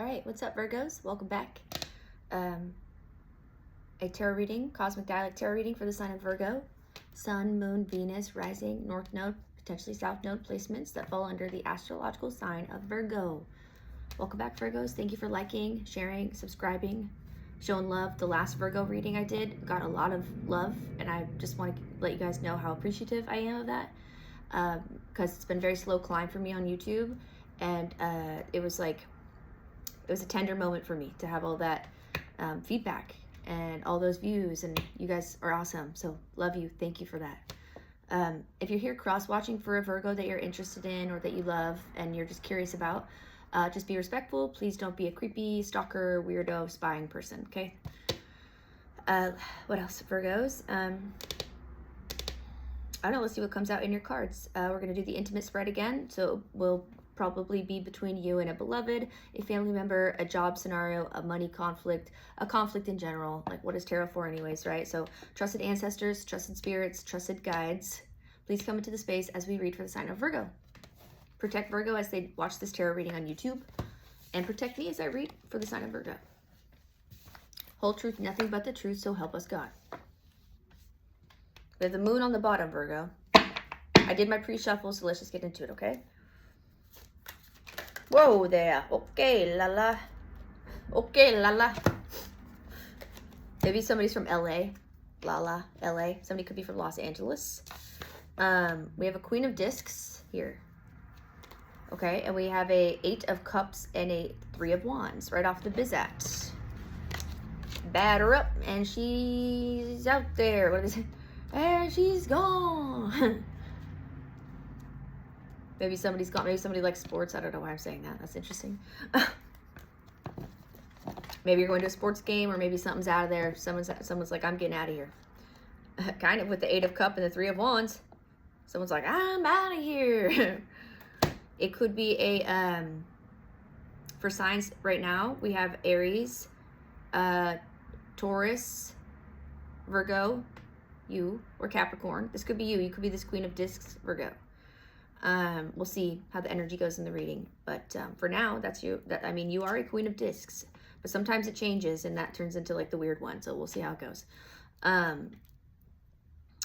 All right, what's up, Virgos? Welcome back. A tarot reading, cosmic dialect tarot reading for the sign of Virgo. Sun, Moon, Venus, Rising, North Node, potentially South Node placements that fall under the astrological sign of Virgo. Welcome back, Virgos. Thank you for liking, sharing, subscribing, showing love. The last Virgo reading I did got a lot of love, and I just want to let you guys know how appreciative I am of that, because it's been a very slow climb for me on YouTube, and it was a tender moment for me to have all that feedback and all those views, and you guys are awesome. So love you. Thank you for that. If you're here cross-watching for a Virgo that you're interested in or that you love and you're just curious about, just be respectful. Please don't be a creepy stalker, weirdo, spying person, okay? What else, Virgos? I don't know, let's see what comes out in your cards. We're going to do the intimate spread again, so we'll probably be between you and a beloved, a family member, a job scenario, a money conflict, a conflict in general. Like, what is tarot for anyways, right? So trusted ancestors, trusted spirits, trusted guides, please come into the space as we read for the sign of Virgo. Protect Virgo as they watch this tarot reading on YouTube, and protect me as I read for the sign of Virgo. Whole truth, nothing but the truth, so help us God. We have the moon on the bottom, Virgo. I did my pre-shuffle, so let's just get into it, okay? Whoa there. Okay, la. Okay, la. Maybe somebody's from LA. La, LA. Somebody could be from Los Angeles. We have a Queen of Discs here. Okay, and we have a 8 of Cups and a 3 of Wands right off the bizat. Batter up, and she's out there. What is it? And she's gone. Maybe somebody's gone. Maybe somebody likes sports. I don't know why I'm saying that. That's interesting. Maybe you're going to a sports game, or maybe something's out of there. Someone's like, I'm getting out of here. Kind of with the 8 of Cups and the 3 of Wands. Someone's like, I'm out of here. It could be a, for signs right now, we have Aries, Taurus, Virgo, you, or Capricorn. This could be you. You could be this Queen of Discs, Virgo. We'll see how the energy goes in the reading, but for now, that's you. I mean, you are a Queen of Discs, but sometimes it changes and that turns into like the weird one. So we'll see how it goes.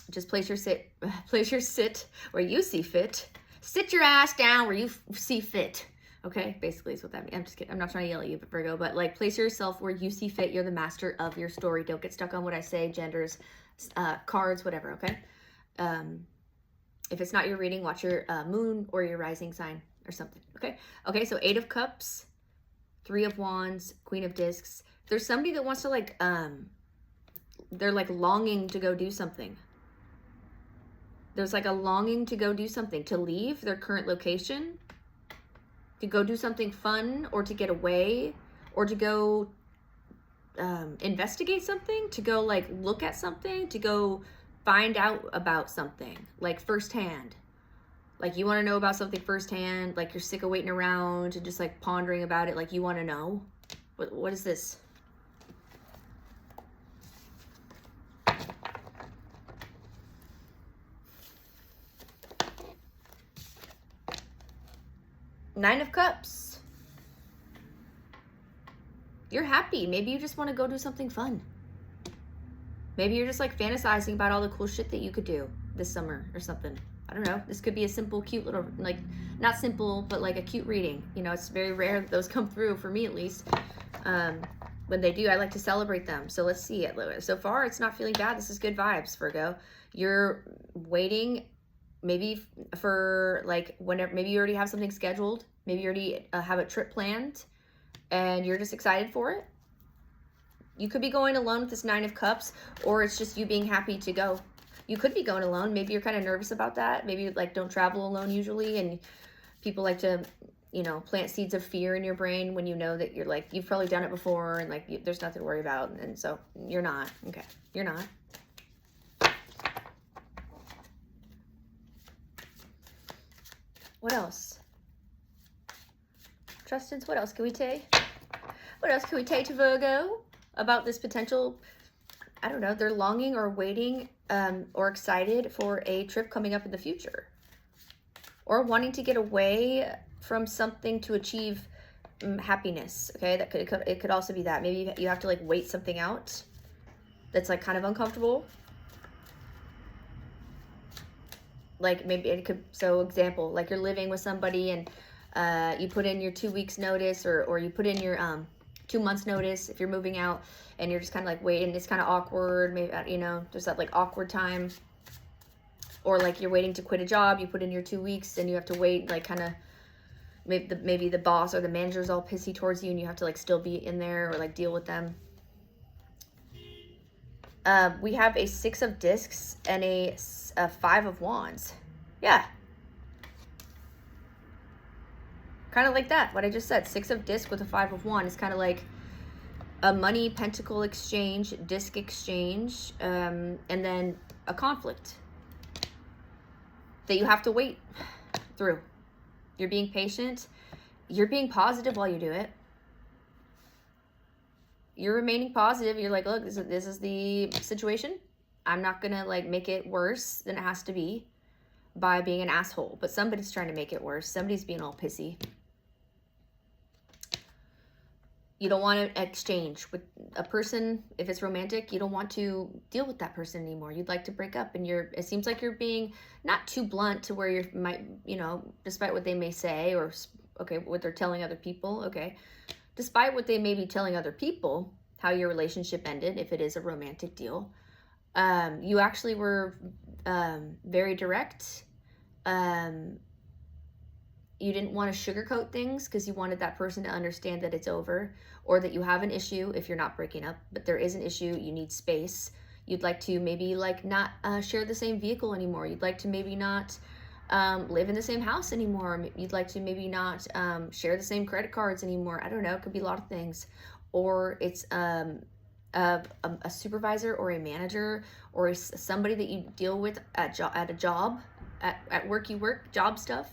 Just place your sit where you see fit. Sit your ass down where you see fit. Okay, basically is what that means. I'm just kidding. I'm not trying to yell at you, but Virgo, but like place yourself where you see fit. You're the master of your story. Don't get stuck on what I say, genders, cards, whatever. Okay. If it's not your reading, watch your moon or your rising sign or something, okay? Okay, so 8 of Cups, 3 of Wands, Queen of Discs. There's somebody that wants to like, they're like longing to go do something. There's like a longing to go do something, to leave their current location, to go do something fun, or to get away, or to go investigate something, to go like look at something, to go find out about something, like firsthand. Like you want to know about something firsthand, like you're sick of waiting around and just like pondering about it, like you want to know. What is this? Nine of Cups. You're happy. Maybe you just want to go do something fun. Maybe you're just like fantasizing about all the cool shit that you could do this summer or something. I don't know. This could be a simple, cute little, like, not simple, but like a cute reading. You know, it's very rare that those come through, for me at least. When they do, I like to celebrate them. So let's see it. So far, it's not feeling bad. This is good vibes, Virgo. You're waiting maybe for like whenever, maybe you already have something scheduled. Maybe you already have a trip planned and you're just excited for it. You could be going alone with this 9 of Cups, or it's just you being happy to go. You could be going alone. Maybe you're kind of nervous about that. Maybe you like don't travel alone usually, and people like to, you know, plant seeds of fear in your brain when you know that you're like, you've probably done it before and like there's nothing to worry about. And so you're not. Okay, you're not. What else? Trustance, what else can we take? What else can we take to Virgo about this potential? I don't know, they're longing or waiting or excited for a trip coming up in the future, or wanting to get away from something to achieve happiness. Okay, that it could also be that. Maybe you have to like wait something out that's like kind of uncomfortable. Like maybe it could, so example, like you're living with somebody and you put in your 2 weeks notice, or you put in your 2 months notice if you're moving out, and you're just kind of like waiting. It's kind of awkward. Maybe, you know, there's that like awkward time. Or like you're waiting to quit a job, you put in your 2 weeks and you have to wait, like kind of maybe the boss or the manager's all pissy towards you and you have to like still be in there or like deal with them. We have a 6 of discs and a 5 of wands. Yeah. Kind of like that, what I just said. 6 of discs with a 5 of wands is kind of like a money pentacle exchange, disc exchange, and then a conflict that you have to wait through. You're being patient. You're being positive while you do it. You're remaining positive. You're like, look, this is the situation. I'm not going to like make it worse than it has to be by being an asshole. But somebody's trying to make it worse. Somebody's being all pissy. You don't want to exchange with a person. If it's romantic, you don't want to deal with that person anymore. You'd like to break up, and it seems like you're being not too blunt to where you might, you know, despite what they may say, or okay, what they're telling other people, okay, despite what they may be telling other people, how your relationship ended, if it is a romantic deal, you actually were very direct. You didn't want to sugarcoat things because you wanted that person to understand that it's over, or that you have an issue if you're not breaking up, but there is an issue, you need space. You'd like to maybe like not share the same vehicle anymore. You'd like to maybe not live in the same house anymore. You'd like to maybe not share the same credit cards anymore. I don't know, it could be a lot of things. Or it's a supervisor or a manager or somebody that you deal with at a job, at work, job stuff,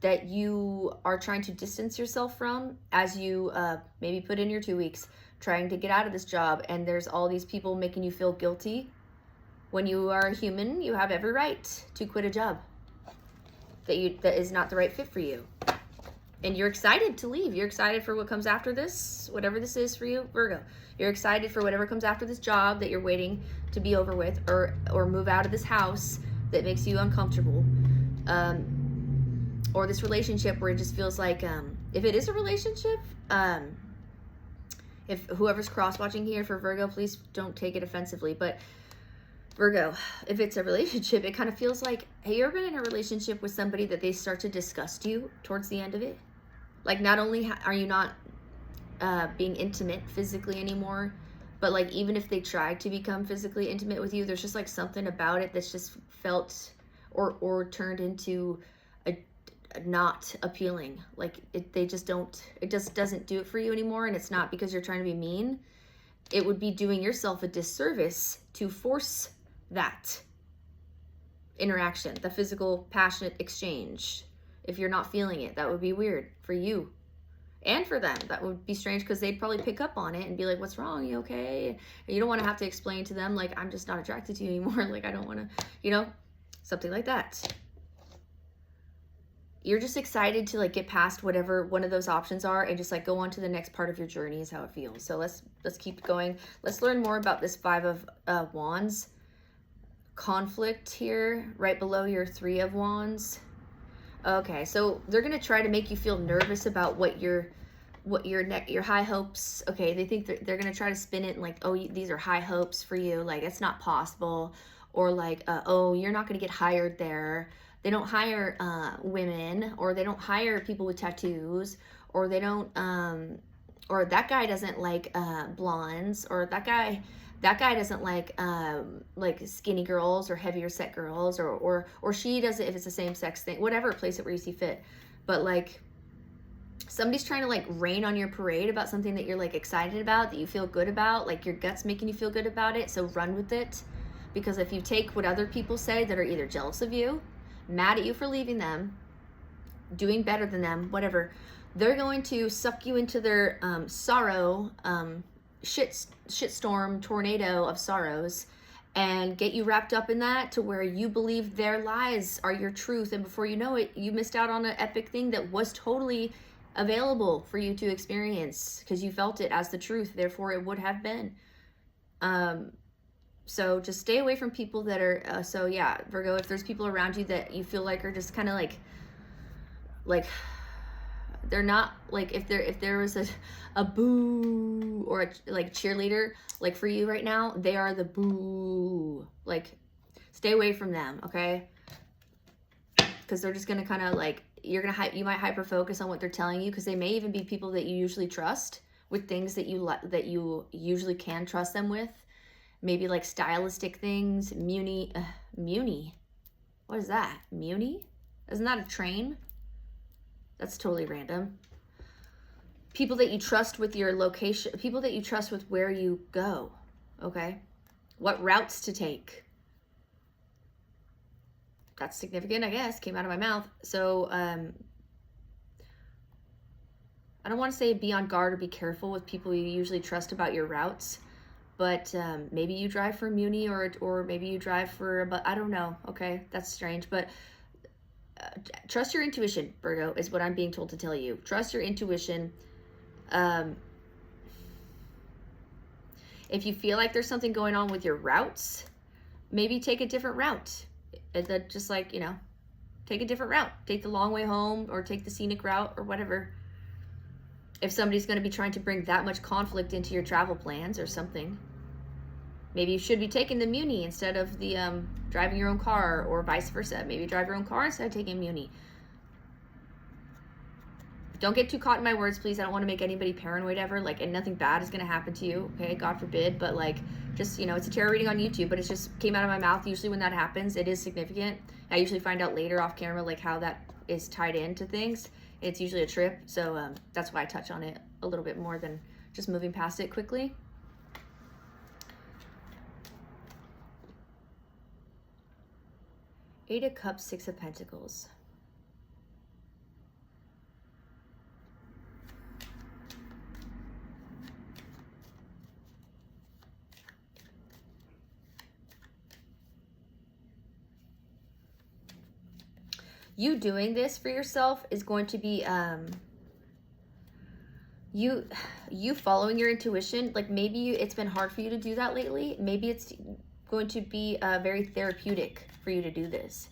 that you are trying to distance yourself from as you maybe put in your 2 weeks trying to get out of this job, and there's all these people making you feel guilty. When you are a human, you have every right to quit a job that is not the right fit for you. And you're excited to leave. You're excited for what comes after this, whatever this is for you, Virgo. You're excited for whatever comes after this job that you're waiting to be over with, or move out of this house that makes you uncomfortable. Or this relationship where it just feels like, if it is a relationship, if whoever's cross-watching here for Virgo, please don't take it offensively, but Virgo, if it's a relationship, it kind of feels like, have you ever been in a relationship with somebody that they start to disgust you towards the end of it? Like, not only are you not being intimate physically anymore, but like even if they tried to become physically intimate with you, there's just like something about it that's just felt or turned into not appealing. Like it just doesn't do it for you anymore. And it's not because you're trying to be mean. It would be doing yourself a disservice to force that interaction, the physical passionate exchange. If you're not feeling it, that would be weird for you and for them. That would be strange because they'd probably pick up on it and be like, what's wrong? You okay? And you don't want to have to explain to them like, I'm just not attracted to you anymore. Like, I don't want to, you know, something like that. You're just excited to like get past whatever one of those options are and just like go on to the next part of your journey is how it feels. So let's keep going. Let's learn more about this 5 of Wands conflict here right below your 3 of Wands. Okay, so they're going to try to make you feel nervous about what your high hopes. Okay, they think they're going to try to spin it like, oh, these are high hopes for you. Like, it's not possible. Or like, oh, you're not going to get hired there. They don't hire women, or they don't hire people with tattoos, or they don't, or that guy doesn't like blondes, or that guy doesn't like skinny girls or heavier set girls, or she doesn't if it's the same sex thing, whatever, place it where you see fit. But like somebody's trying to like rain on your parade about something that you're like excited about, that you feel good about, like your gut's making you feel good about it. So run with it, because if you take what other people say that are either jealous of you, mad at you for leaving them, doing better than them, whatever, they're going to suck you into their sorrow, shitstorm, tornado of sorrows, and get you wrapped up in that to where you believe their lies are your truth, and before you know it, you missed out on an epic thing that was totally available for you to experience because you felt it as the truth, therefore it would have been. So just stay away from people that are, so yeah, Virgo, if there's people around you that you feel like are just kind of like, they're not, like, if there was a boo or a like cheerleader, like for you right now, they are the boo, like, stay away from them, okay? Because they're just going to kind of like, you might hyper focus on what they're telling you, because they may even be people that you usually trust with things that you usually can trust them with. Maybe like stylistic things. Muni. What is that? Muni? Isn't that a train? That's totally random. People that you trust with your location. People that you trust with where you go. Okay? What routes to take. That's significant, I guess. Came out of my mouth. So, I don't want to say be on guard or be careful with people you usually trust about your routes. But maybe you drive for Muni or maybe you drive for, but I don't know. Okay, that's strange. But trust your intuition, Virgo, is what I'm being told to tell you. Trust your intuition. If you feel like there's something going on with your routes, maybe take a different route. Just like, you know, take a different route. Take the long way home or take the scenic route or whatever. If somebody's going to be trying to bring that much conflict into your travel plans or something. Maybe you should be taking the Muni instead of the driving your own car, or vice versa. Maybe drive your own car instead of taking Muni. Don't get too caught in my words, please. I don't want to make anybody paranoid ever. Like, and nothing bad is going to happen to you, okay? God forbid. But, like, just, you know, it's a tarot reading on YouTube, but it just came out of my mouth. Usually when that happens, it is significant. I usually find out later off camera, like, how that is tied into things. It's usually a trip, so that's why I touch on it a little bit more than just moving past it quickly. Eight of Cups, Six of Pentacles. You doing this for yourself is going to be you following your intuition. Like, maybe it's been hard for you to do that lately. Maybe it's going to be very therapeutic for you to do this.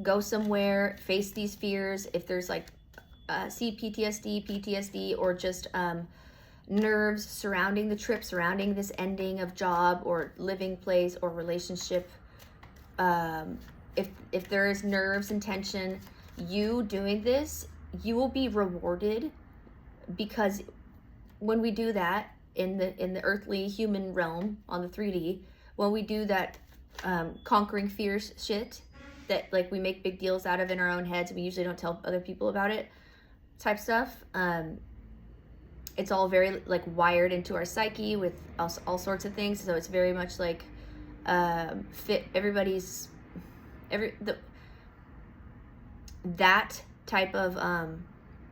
Go somewhere, face these fears. If there's like CPTSD, PTSD, or just nerves surrounding the trip, surrounding this ending of job or living place or relationship, if there is nerves and tension, you doing this, you will be rewarded, because when we do that in the earthly human realm on the 3D, when we do that conquering fears shit that, like, we make big deals out of in our own heads, we usually don't tell other people about it type stuff, it's all very like wired into our psyche with all sorts of things. So it's very much like fit everybody's that type of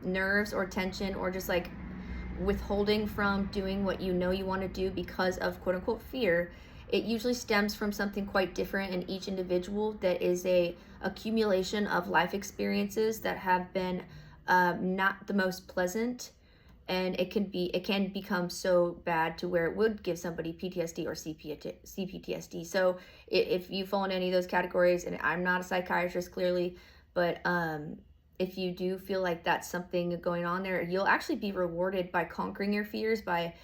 nerves or tension, or just like withholding from doing what you know you want to do because of quote unquote fear. It usually stems from something quite different in each individual, that is a accumulation of life experiences that have been not the most pleasant, and it can become so bad to where it would give somebody PTSD or CPTSD. So if you fall in any of those categories, and I'm not a psychiatrist clearly, but if you do feel like that's something going on there, you'll actually be rewarded by conquering your fears, by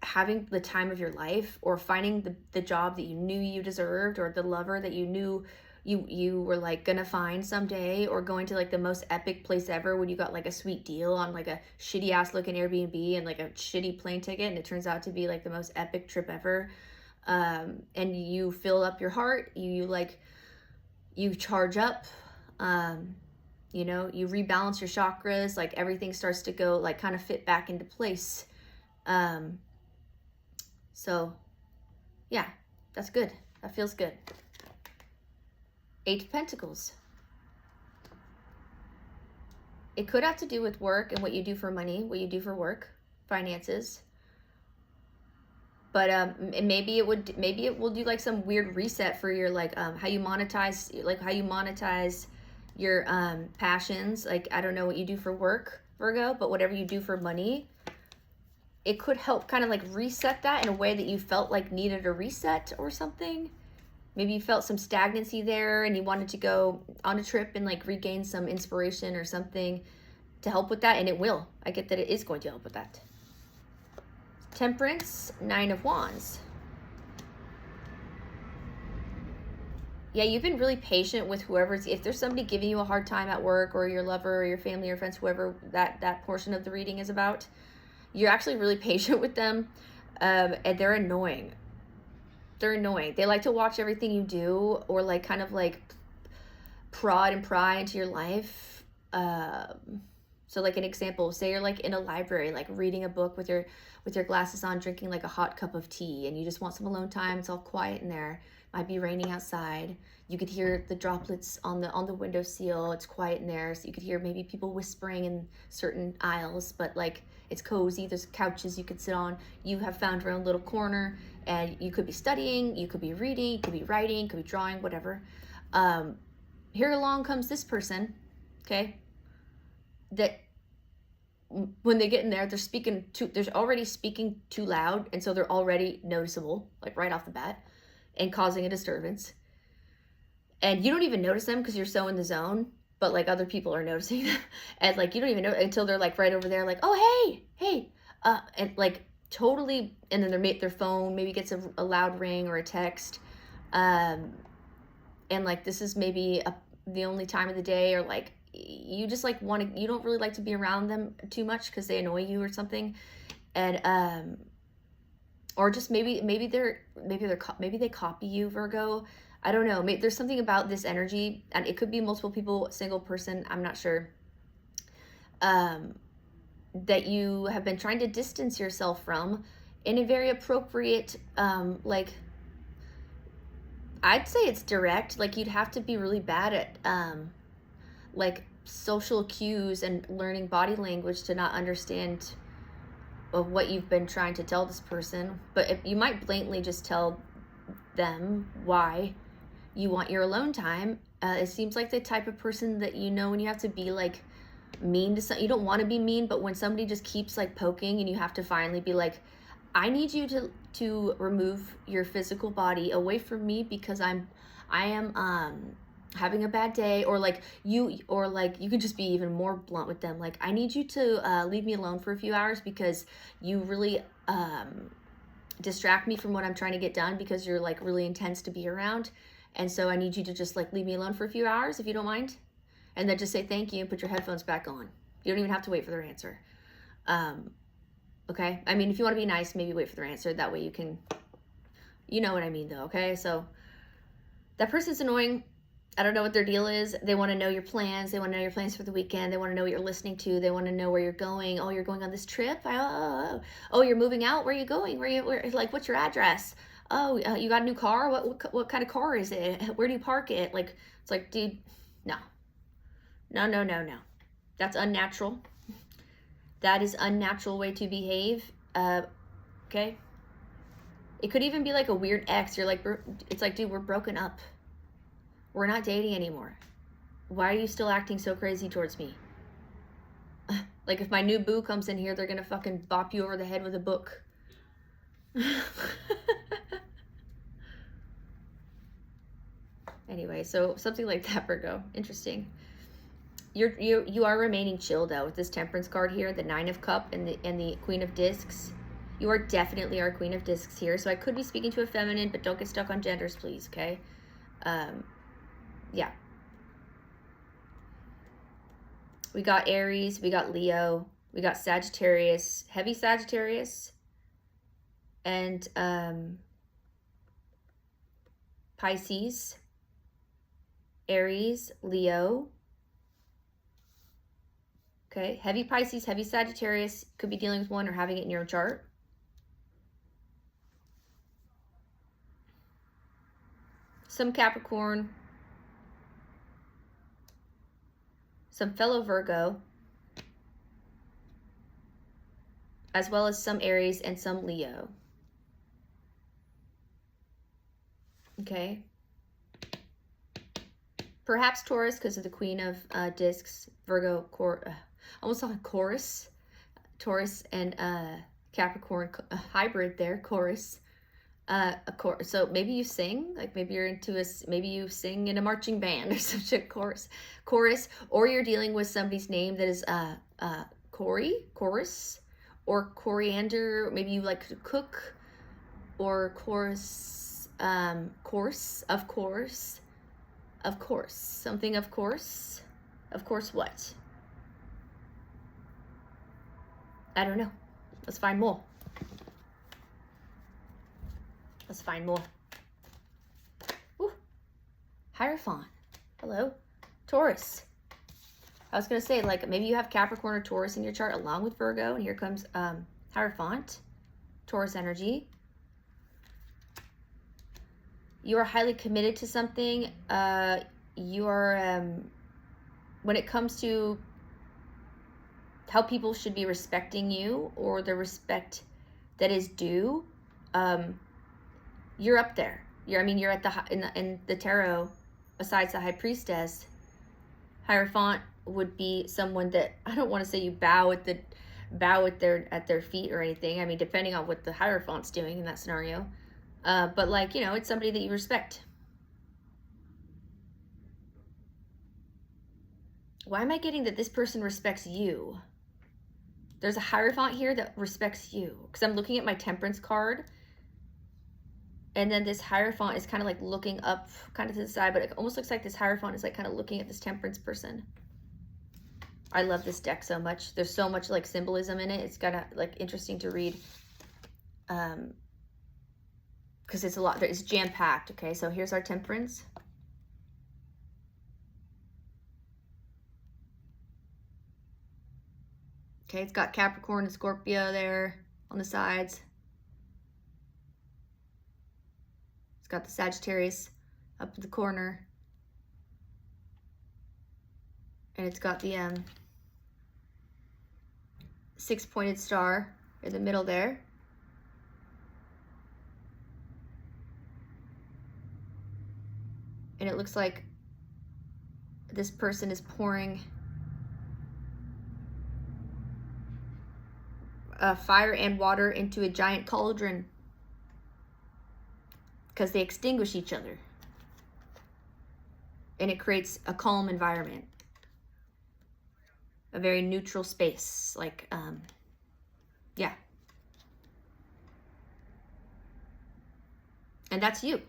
having the time of your life, or finding the job that you knew you deserved, or the lover that you knew you were like gonna find someday, or going to like the most epic place ever when you got like a sweet deal on like a shitty ass looking Airbnb and like a shitty plane ticket, and it turns out to be like the most epic trip ever. And you fill up your heart, you charge up, you know, you rebalance your chakras, like everything starts to go like kind of fit back into place. So yeah, that's good. That feels good. Eight of Pentacles. It could have to do with work and what you do for money, what you do for work, finances. But maybe it will do like some weird reset for your like how you monetize your passions. Like, I don't know what you do for work, Virgo, but whatever you do for money, it could help kind of like reset that in a way that you felt like needed a reset or something. Maybe you felt some stagnancy there and you wanted to go on a trip and like regain some inspiration or something to help with that. And it will. I get that it is going to help with that. Temperance, 9 of Wands. Yeah, you've been really patient with whoever's, if there's somebody giving you a hard time at work or your lover or your family or friends, whoever that portion of the reading is about, you're actually really patient with them, and they're annoying. They're annoying. They like to watch everything you do or like kind of like prod and pry into your life. So like an example, say you're like in a library, like reading a book with your glasses on, drinking like a hot cup of tea, and you just want some alone time. It's all quiet in there. Might be raining outside. You could hear the droplets on the windowsill. It's quiet in there. So you could hear maybe people whispering in certain aisles, but like it's cozy. There's couches you could sit on. You have found your own little corner, and you could be studying, you could be reading, you could be writing, you could be drawing, whatever. Here along comes this person, okay, that when they get in there, they're already speaking too loud, and so they're already noticeable, like right off the bat, and causing a disturbance. And you don't even notice them because you're so in the zone, but like other people are noticing them. And like you don't even know until they're like right over there, like, oh hey, and like totally, and then their phone maybe gets a loud ring or a text, and like this is maybe the only time of the day, or like you just like you don't really like to be around them too much because they annoy you or something. And or just maybe they copy you, Virgo. I don't know. Maybe there's something about this energy, and it could be multiple people, single person, I'm not sure, that you have been trying to distance yourself from in a very appropriate, like, I'd say it's direct. Like, you'd have to be really bad at, like, social cues and learning body language to not understand of what you've been trying to tell this person. But you might blatantly just tell them why you want your alone time. It seems like the type of person that, you know, when you have to be like mean to some, you don't want to be mean, but when somebody just keeps like poking and you have to finally be like, I need you to remove your physical body away from me because I am having a bad day, or like you could just be even more blunt with them, like, I need you to leave me alone for a few hours because you really distract me from what I'm trying to get done, because you're like really intense to be around, and so I need you to just like leave me alone for a few hours if you don't mind, and then just say thank you and put your headphones back on. You don't even have to wait for their answer. Okay, I mean, if you want to be nice, maybe wait for their answer, that way you can, you know what I mean though. Okay, so that person's annoying. I don't know what their deal is. They want to know your plans. They want to know your plans for the weekend. They want to know what you're listening to. They want to know where you're going. Oh, you're going on this trip? Oh, you're moving out? Where are you going? Where, like, what's your address? Oh, you got a new car? What kind of car is it? Where do you park it? Like, it's like, dude, no. That's unnatural. That is unnatural way to behave. Okay? It could even be like a weird ex. You're like, it's like, dude, we're broken up. We're not dating anymore. Why are you still acting so crazy towards me? Like, if my new boo comes in here, they're gonna fucking bop you over the head with a book. Anyway, so something like that, Virgo. Interesting. You are remaining chill though with this Temperance card here, the 9 of Cups and the Queen of Discs. You are definitely our Queen of Discs here. So I could be speaking to a feminine, but don't get stuck on genders, please. Okay. Yeah. We got Aries, we got Leo, we got Sagittarius, heavy Sagittarius, and Pisces, Aries, Leo. Okay, heavy Pisces, heavy Sagittarius, could be dealing with one or having it in your chart. Some Capricorn, some fellow Virgo, as well as some Aries and some Leo. Okay. Perhaps Taurus because of the Queen of Discs. Virgo, almost like chorus. Taurus and Capricorn hybrid there, chorus. So maybe you sing, like maybe you're into maybe you sing in a marching band or such a chorus, or you're dealing with somebody's name that is chorus, or coriander. Maybe you like to cook, or course, of course, something of course what? I don't know. Let's find more. Let's find more. Ooh. Hierophant. Hello. Taurus. I was going to say, like, maybe you have Capricorn or Taurus in your chart along with Virgo. And here comes Hierophant. Taurus energy. You are highly committed to something. You are, when it comes to how people should be respecting you or the respect that is due, you're up there. You're at in the tarot. Besides the High Priestess, Hierophant would be someone that I don't want to say you bow at their feet or anything. I mean, depending on what the Hierophant's doing in that scenario, but like it's somebody that you respect. Why am I getting that this person respects you? There's a Hierophant here that respects you because I'm looking at my Temperance card. And then this Hierophant is kind of like looking up kind of to the side, but it almost looks like this Hierophant is like kind of looking at this Temperance person. I love this deck so much. There's so much like symbolism in it. It's kind of like interesting to read. Because it's a lot, it's jam-packed. Okay, so here's our Temperance. Okay, it's got Capricorn and Scorpio there on the sides. It's got the Sagittarius up in the corner. And it's got the 6-pointed star in the middle there. And it looks like this person is pouring fire and water into a giant cauldron because they extinguish each other. And it creates a calm environment. A very neutral space. Like, yeah. And that's you.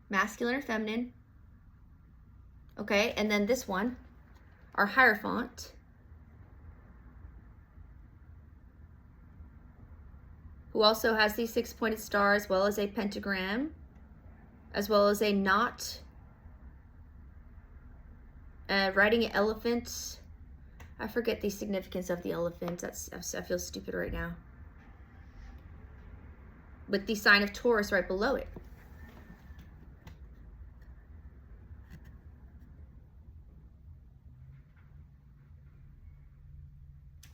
Masculine or feminine. Okay, and then this one, our Hierophant, who also has these 6-pointed star as well as a pentagram, as well as a knot, riding an elephant. I forget the significance of the elephant. I feel stupid right now. With the sign of Taurus right below it.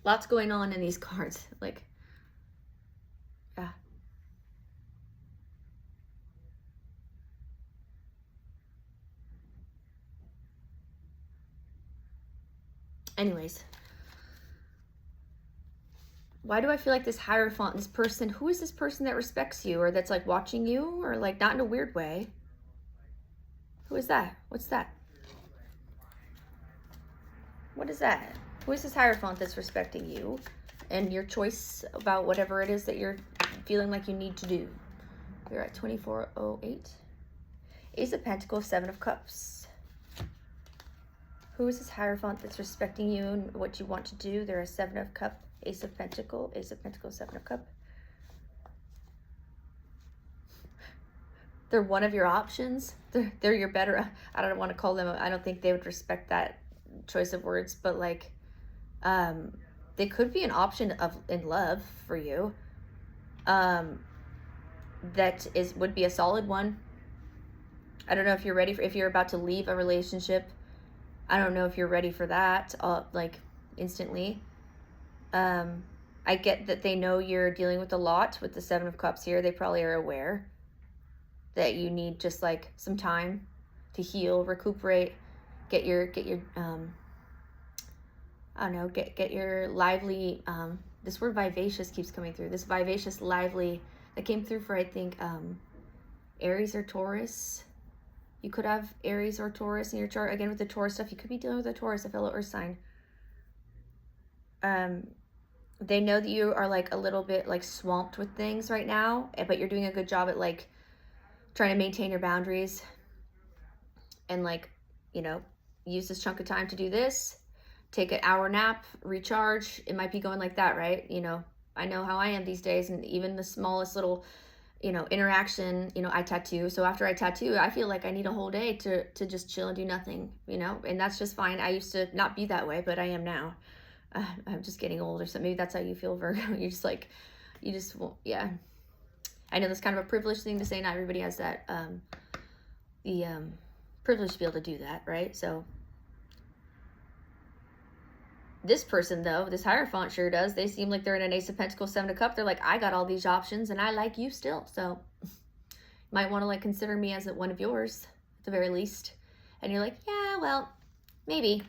Lots going on in these cards. Like, yeah. Anyways. Why do I feel like this Hierophant, this person, who is this person that respects you or that's like watching you or like not in a weird way? Who is that? What's that? What is that? Who is this Hierophant that's respecting you and your choice about whatever it is that you're feeling like you need to do? We're at 2408. Ace of Pentacles, 7 of Cups. Who is this Hierophant that's respecting you and what you want to do? There are 7 of Cups, Ace of Pentacles, 7 of Cups. They're one of your options. They're your better, I don't want to call them, I don't think they would respect that choice of words, but like, they could be an option in love for you. That would be a solid one. I don't know if you're ready if you're about to leave a relationship. I don't know if you're ready for that, like instantly. I get that they know you're dealing with a lot with the 7 of Cups here. They probably are aware that you need just like some time to heal, recuperate, get your I don't know, get your lively, this word vivacious keeps coming through. This vivacious, lively, that came through for, I think, Aries or Taurus. You could have Aries or Taurus in your chart. Again, with the Taurus stuff, you could be dealing with a Taurus, a fellow earth sign. They know that you are like a little bit like swamped with things right now, but you're doing a good job at like trying to maintain your boundaries and like, you know, use this chunk of time to do this, take an hour nap, recharge. It might be going like that, right? You know, I know how I am these days, and even the smallest little, you know, interaction, you know, I tattoo. So after I tattoo, I feel like I need a whole day to just chill and do nothing, you know, and that's just fine. I used to not be that way, but I am now. I'm just getting old or something. Maybe that's how you feel, Virgo. You're just like, you just, yeah. I know that's kind of a privileged thing to say. Not everybody has that, privilege to be able to do that, right? So this person, though, this Hierophant sure does. They seem like they're in an Ace of Pentacles, Seven of Cups. They're like, I got all these options and I like you still. So you might want to like consider me as one of yours at the very least. And you're like, yeah, well, maybe.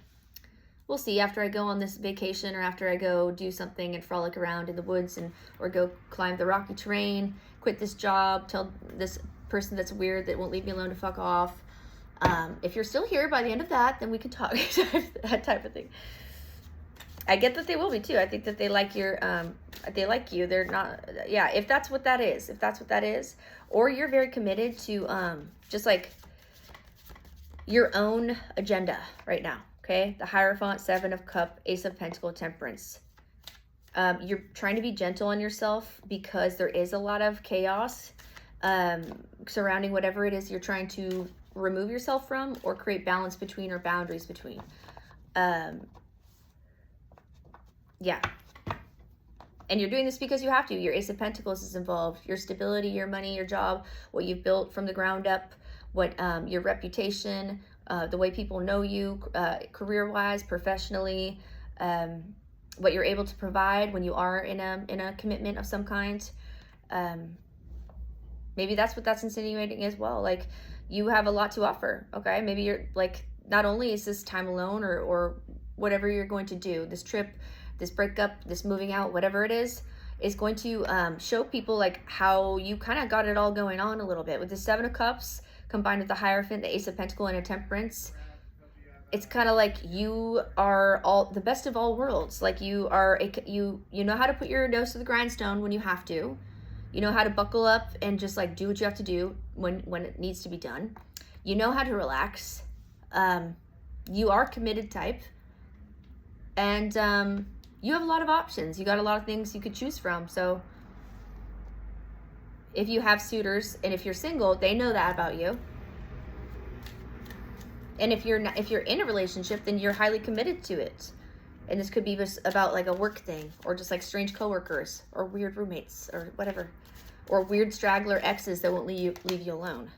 We'll see after I go on this vacation, or after I go do something and frolic around in the woods, and or go climb the rocky terrain, quit this job, tell this person that's weird that won't leave me alone to fuck off. If you're still here by the end of that, then we can talk. That type of thing. I get that they will be too. I think that they like your, they like you. They're not, yeah, if that's what that is, or you're very committed to just like your own agenda right now. Okay, the Hierophant, Seven of Cups, Ace of Pentacles, Temperance. You're trying to be gentle on yourself because there is a lot of chaos surrounding whatever it is you're trying to remove yourself from or create balance between or boundaries between. Yeah. And you're doing this because you have to. Your Ace of Pentacles is involved. Your stability, your money, your job, what you've built from the ground up, what your reputation, the way people know you, career-wise, professionally, what you're able to provide when you are in a commitment of some kind. Maybe that's what that's insinuating as well. Like, you have a lot to offer, okay? Maybe you're like, not only is this time alone or whatever you're going to do, this trip, this breakup, this moving out, whatever it is going to show people like how you kind of got it all going on a little bit. With the Seven of Cups combined with the Hierophant, the Ace of Pentacles, and a Temperance, it's kind of like you are all the best of all worlds. Like you are, you know how to put your nose to the grindstone when you have to. You know how to buckle up and just like do what you have to do when it needs to be done. You know how to relax. You are committed type. And you have a lot of options. You got a lot of things you could choose from. So if you have suitors and if you're single, they know that about you. And if you're in a relationship, then you're highly committed to it. And this could be just about like a work thing, or just like strange coworkers, or weird roommates, or whatever, or weird straggler exes that won't leave you alone.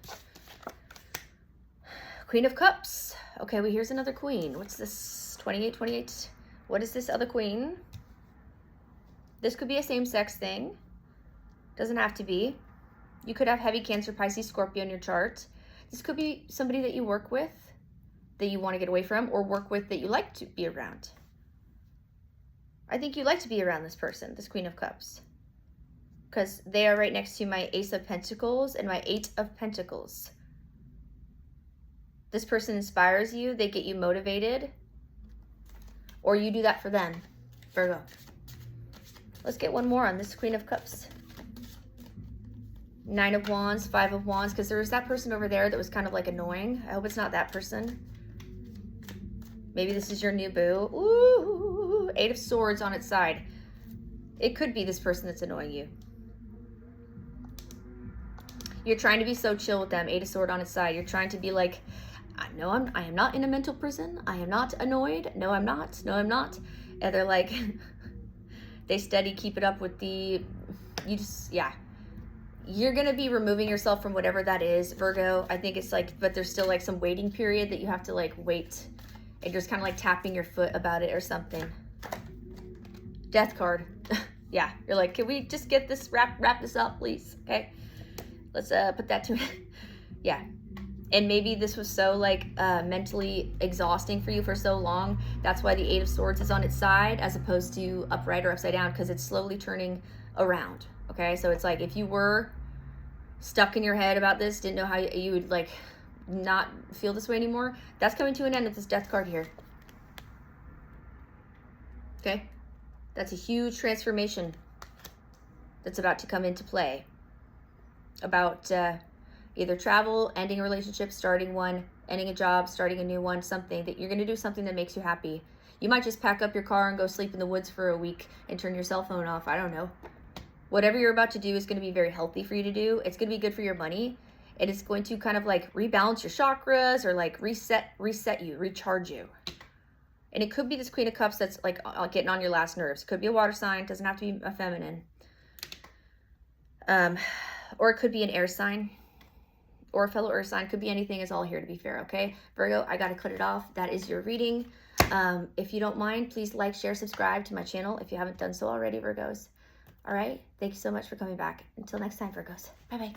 Queen of Cups. Okay, well, here's another queen. What's this? 28. What is this other queen? This could be a same-sex thing. Doesn't have to be. You could have heavy Cancer, Pisces, Scorpio in your chart. This could be somebody that you work with, that you want to get away from, or work with that you like to be around. I think you like to be around this person, this Queen of Cups, because they are right next to my Ace of Pentacles and my Eight of Pentacles. This person inspires you. They get you motivated, or you do that for them, Virgo. Let's get one more on this Queen of Cups. Nine of Wands, Five of Wands, because there was that person over there that was kind of like annoying. I hope it's not that person. Maybe this is your new boo. Ooh, Eight of Swords on its side. It could be this person that's annoying you. You're trying to be so chill with them. Eight of Swords on its side. You're trying to be like, no, I am not in a mental prison. I am not annoyed. No, I'm not. No, I'm not. And they're like, they steady keep it up with the, yeah. You're going to be removing yourself from whatever that is, Virgo. I think it's like, but there's still like some waiting period that you have to like wait. And you're just kind of like tapping your foot about it or something. Death card. Yeah, you're like, can we just get this, wrap this up, please? Okay, let's put that to Yeah. And maybe this was so like mentally exhausting for you for so long. That's why the Eight of Swords is on its side as opposed to upright or upside down, because it's slowly turning around. Okay, so it's like if you were stuck in your head about this, didn't know how you would like not feel this way anymore, that's coming to an end with this Death card here. Okay, that's a huge transformation that's about to come into play about either travel, ending a relationship, starting one, ending a job, starting a new one, something that you're going to do, something that makes you happy. You might just pack up your car and go sleep in the woods for a week and turn your cell phone off. I don't know. Whatever you're about to do is going to be very healthy for you to do. It's going to be good for your money. And it's going to kind of like rebalance your chakras or like reset you, recharge you. And it could be this Queen of Cups that's like getting on your last nerves. It could be a water sign. Doesn't have to be a feminine. Or it could be an air sign. Or a fellow earth sign. Could be anything. Is all here, to be fair, okay? Virgo, I got to cut it off. That is your reading. If you don't mind, please like, share, subscribe to my channel if you haven't done so already, Virgos. All right? Thank you so much for coming back. Until next time, Virgos. Bye-bye.